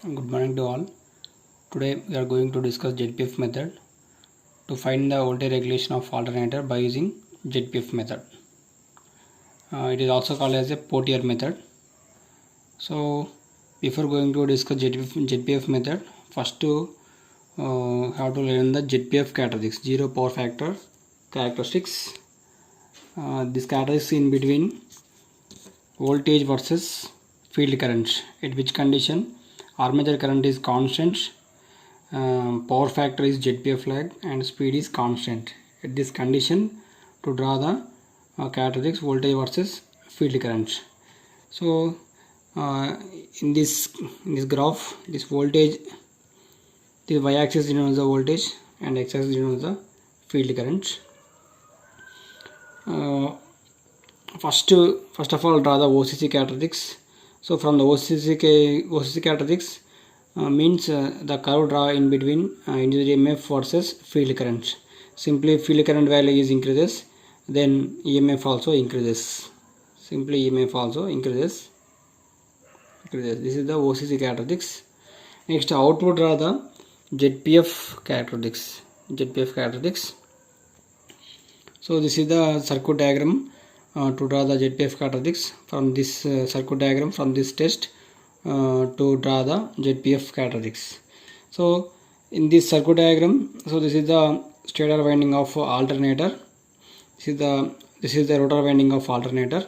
Good morning to all. Today we are going to discuss ZPF method to find the voltage regulation of alternator by using ZPF method. It is also called as a Pottier method. So before going to discuss ZPF method, first to have to learn the ZPF characteristics, zero power factor characteristics. This characteristics in between voltage versus field current, at which condition armature current is constant, power factor is ZPF lag, and speed is constant. At this condition, to draw the characteristics voltage versus field current. So in this graph, this voltage, the y-axis denotes the voltage and x-axis denotes the field current. First of all, draw the OCC characteristics. So from the OCC characteristics means the curve draw in between induced EMF versus field current. Simply field current value is increases, then EMF also increases. Simply EMF also increases. This is the OCC characteristics. Next, output draw the ZPF characteristics. So this is the circuit diagram to draw the ZPF characteristics. From this circuit diagram, from this test to draw the ZPF characteristics. So in this circuit diagram, so this is the stator winding of alternator. This is the rotor winding of alternator.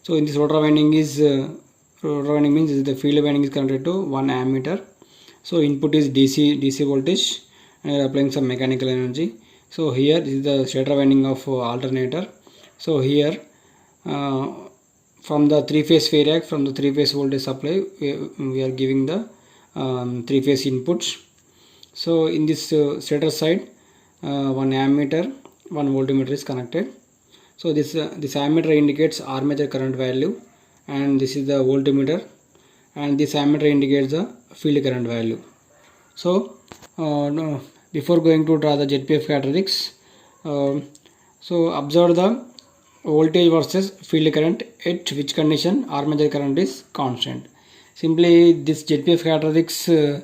So in this rotor winding means the field winding is connected to 1 ammeter. So input is DC voltage and applying some mechanical energy. So here this is the stator winding of alternator. So here from the three-phase variac, from the three-phase voltage supply, we are giving the three-phase inputs. So in this stator side, 1 ammeter, 1 voltmeter is connected. So this ammeter indicates armature current value, and this is the voltmeter, and this ammeter indicates the field current value. So before going to draw the ZPF characteristics, so observe the voltage versus field current, at which condition armature current is constant. Simply this ZPF characteristics to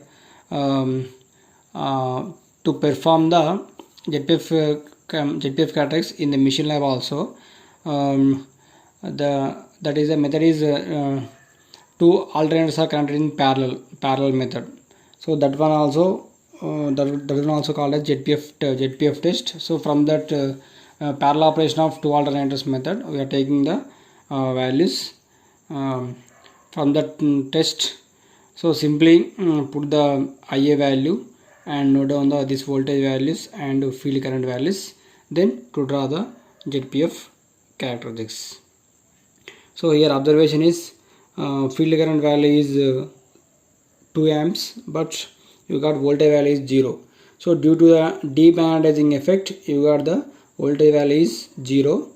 perform the ZPF characteristics in the machine lab also, the method is two alternators are connected in parallel method. So that one also called as ZPF test. So from that parallel operation of two alternators method, we are taking the values from that test. So simply put the IA value and note down this voltage values and field current values, then to draw the ZPF characteristics. So here observation is field current value is 2 amps, but you got voltage value is 0. So due to the demagnetizing effect, you got the voltage value is 0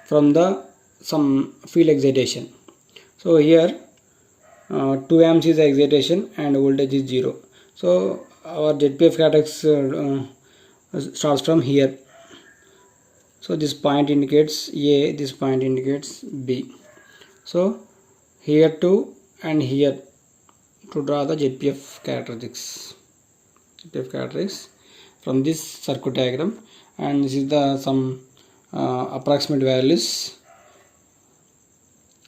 from the some field excitation. So here 2 amps is the excitation and voltage is 0. So our ZPF characteristics starts from here. So this point indicates A, this point indicates B. So here to and here to draw the ZPF characteristics from this circuit diagram, and this is the some approximate values.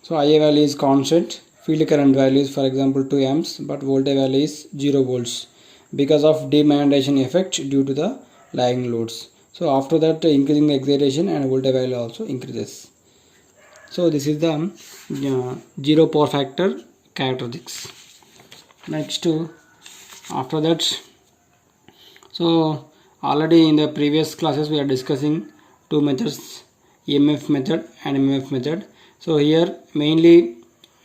So IA value is constant, field current value is for example 2 amps, but voltage value is 0 volts because of demagnetization effect due to the lagging loads. So after that, increasing the excitation and voltage value also increases. So this is the zero power factor characteristics. Next, after that, so already in the previous classes we are discussing two methods, EMF method and MMF method. So here mainly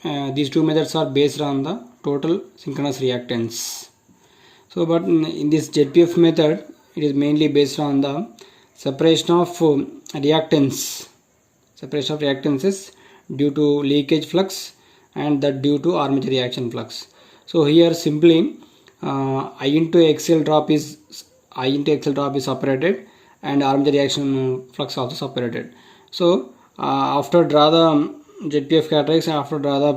these two methods are based on the total synchronous reactance. So but in this ZPF method, it is mainly based on the separation of reactances due to leakage flux and that due to armature reaction flux. So here simply I into XL drop is separated and armature reaction flux also separated. So after draw the ZPF characteristics, after draw the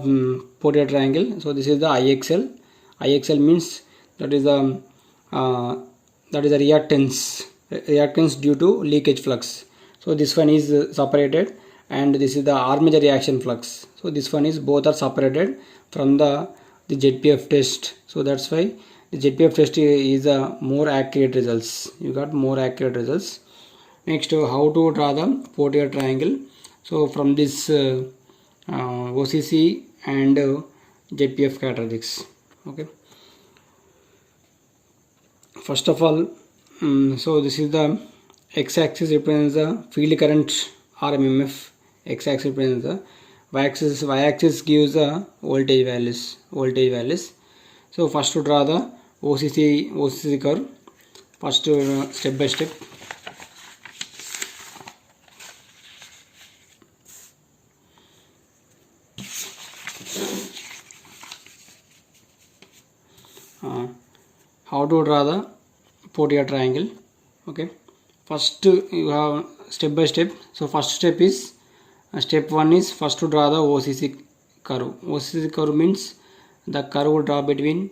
Pottier triangle, so this is the IXL IXL means that is a reactance due to leakage flux. So this one is separated, and this is the armature reaction flux. So this one is, both are separated from the ZPF test. So that's why the ZPF test is a more accurate results. You got more accurate results. Next, how to draw the Portier triangle. So from this OCC and ZPF characteristics. Okay. First of all, so this is the x-axis represents the field current or MMF. X-axis represents the y-axis gives the voltage values. So first to draw the OCC curve. First step by step. How to draw the Portier triangle. Okay, first you have step by step. So first step is step 1 is first to draw the OCC curve. OCC curve means the curve will draw between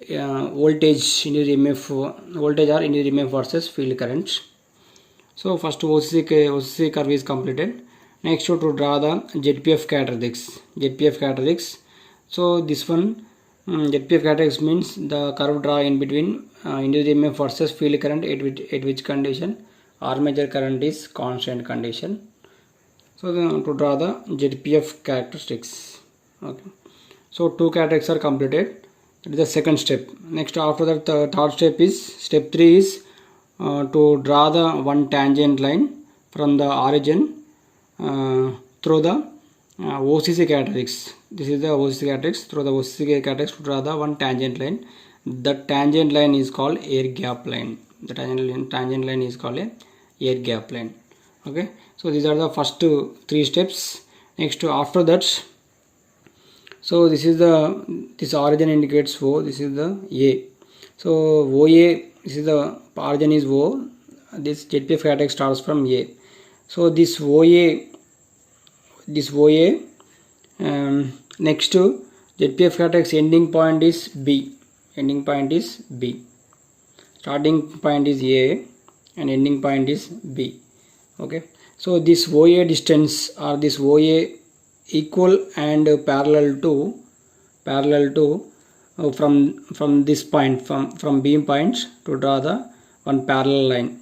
voltage or induced EMF versus field current. So first OCC curve is completed. Next to draw the ZPF characteristics. So this one, ZPF characteristics means the curve draw in between induced EMF versus field current at which condition armature current is constant condition. So to draw the ZPF characteristics. Okay. So two characteristics are completed. That is the second step. Next, after that, the third step is step 3 is to draw the one tangent line from the origin through the OCC characteristics. This is the OCC characteristics. Through the OCC characteristics to draw the one tangent line. The tangent line is called air gap line. The tangent line is called a air gap line. Okay. So these are the first 3 steps. Next, after that, so this origin indicates O. This is the A. So OA. This is the origin is O. This ZPF characteristic starts from A. So this OA. Next to ZPF characteristic ending point is B. Starting point is A and ending point is B. Okay. So this OA distance or this OA equal and parallel to from this point from beam points to draw the one parallel line.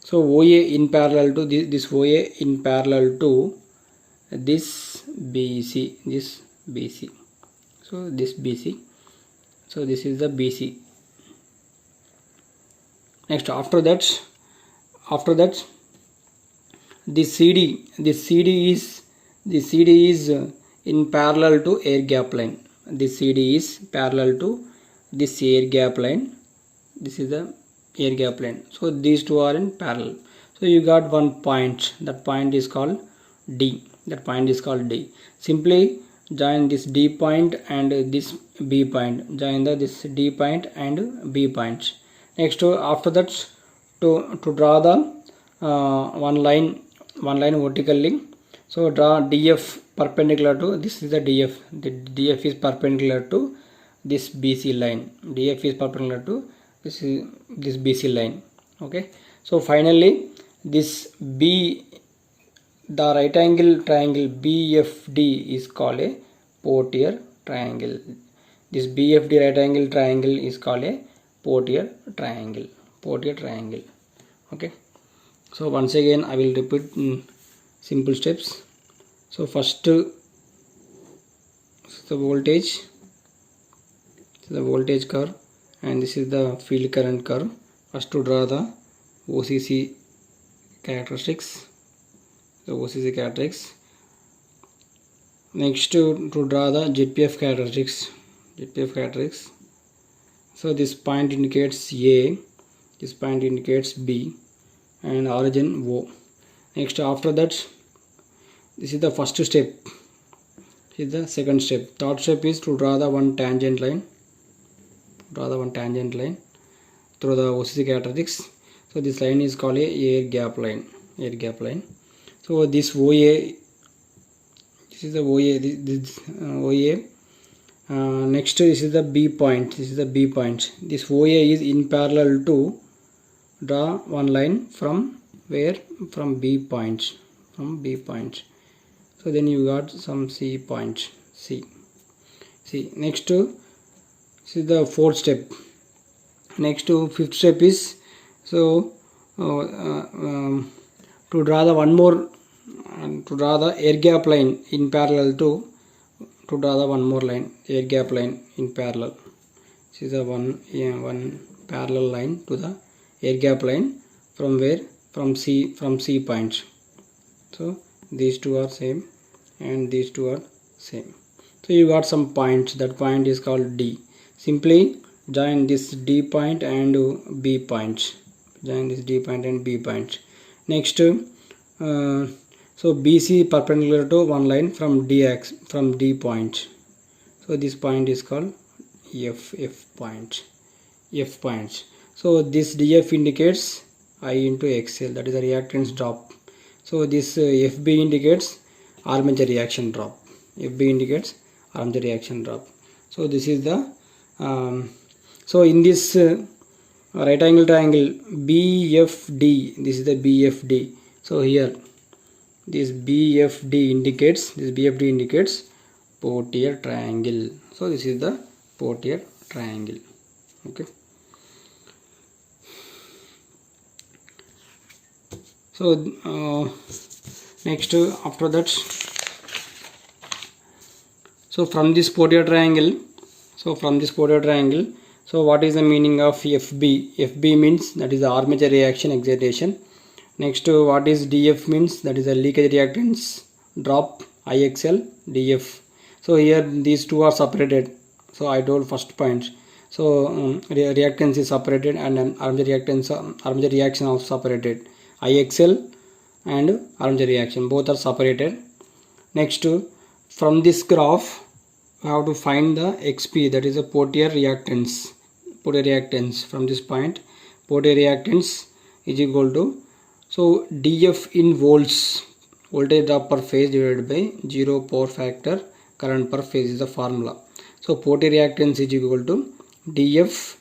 So OA in parallel to this OA in parallel to this BC. So this BC. So this is the BC. Next, after that this CD is in parallel to air gap line. This CD is parallel to this air gap line. This is the air gap line. So these two are in parallel. So you got one point. That point is called D. Simply join this D point and this B point. Join this D point and B point. Next, after that, to draw the one line vertically. So draw DF perpendicular to this is the DF. The DF is perpendicular to this BC line. DF is perpendicular to this BC line. Okay. So finally, this B, the right angle triangle BFD is called a Portier triangle. This BFD right angle triangle is called a Portier triangle. Okay. So once again I will repeat in simple steps. So first the voltage curve, and this is the field current curve. First to draw the OCC characteristics. Next to draw the ZPF characteristics. So this point indicates A, this point indicates B, and origin O. Next, after that, this is the first step. This is the second step. Third step is to draw the one tangent line. Through the OCC characteristics. So this line is called a air gap line. So this OA, this is the OA. This OA Next, this is the B point. This is the B point. This OA is in parallel to draw one line from where? From B point. From B point. So then you got some C point. C. Next, this is the fourth step. Next to fifth step is to draw the one more to draw the air gap line in parallel to draw the one more line, air gap line in parallel. This is the one parallel line to the air gap line from where? From C point. So these two are same and these two are same. So you got some point. That point is called D. Simply join this D point and B point. Join this D point and B point. Next, so BC perpendicular to one line from D point. So this point is called F point. So this DF indicates I into XL, that is the reactance drop. So this FB indicates armature reaction drop. FB indicates armature reaction drop. So this is the so in this right angle triangle BFD, this is the BFD. So here this BFD indicates Portier triangle. So this is the Portier triangle. Okay. So next, after that, so from this Portier triangle, so what is the meaning of FB? FB means that is the armature reaction excitation. Next, what is DF means? That is the leakage reactance drop, IXL, DF. So here these two are separated. So I told first point. So reactance is separated and armature reaction also separated. IXL and armature reaction both are separated. Next, from this graph we have to find the XP, that is a Portier reactance. From this point, Portier reactance is equal to, so DF in volts, voltage drop per phase divided by 0 power factor current per phase is the formula. So Portier reactance is equal to DF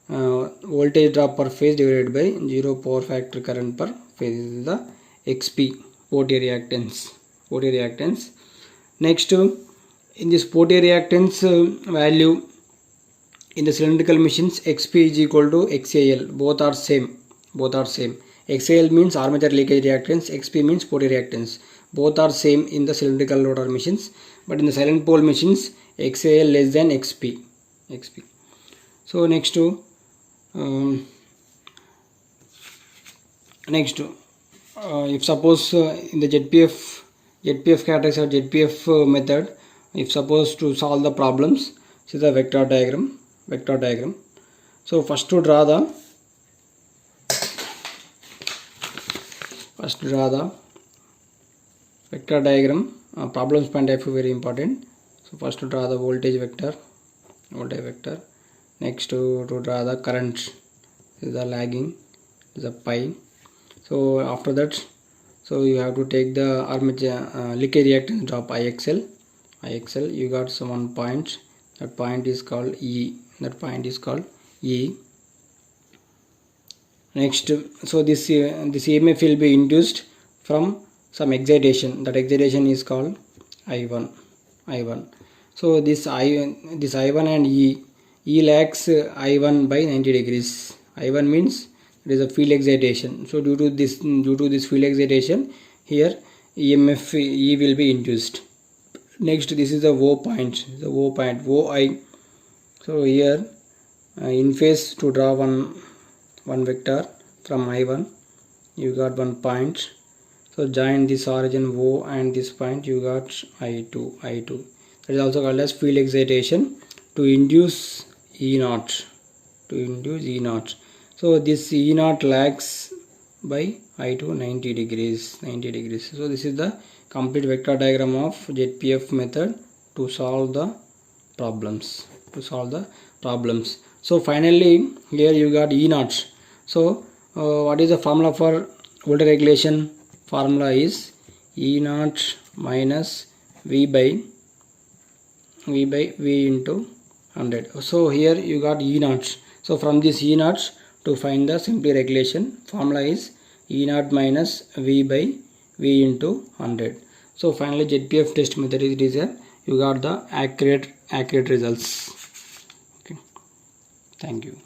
voltage drop per phase divided by 0 power factor current per phase is the XP, Portier reactance. Next, in this Portier reactance value in the cylindrical machines, XP is equal to XAL. Both are same. XAL means armature leakage reactance, XP means Portier reactance. Both are same in the cylindrical rotor machines, but in the silent pole machines, XAL less than XP. So next, if suppose in the ZPF characteristics or ZPF method, if suppose to solve the problems, this is the vector diagram. So first to draw the vector diagram. Problems point of view very important. So first to draw the voltage vector. Next to draw the current. This is the lagging. This is a pi. So after that, so you have to take the armature leakage reactance drop IXL. You got some one point. That point is called E. Next, so this EMF will be induced from some excitation. That excitation is called I1. So this I1 and E lags I1 by 90 degrees. I1 means it is a field excitation. So due to this field excitation, here EMF E will be induced. Next, this is the O point. OI. So here in phase to draw one vector from I1, you got one point. So join this origin O and this point, you got I2. That is also called as field excitation to induce E0. So this E0 lags by I2 90 degrees. So this is the complete vector diagram of ZPF method to solve the problems. So finally here you got E0. So what is the formula for voltage regulation? Formula is E0 minus V by V by V into 100. So here you got E naught. So from this E naught to find the simply regulation formula is E naught minus V by V into 100. So finally ZPF test method is a you got the accurate results. Okay, thank you.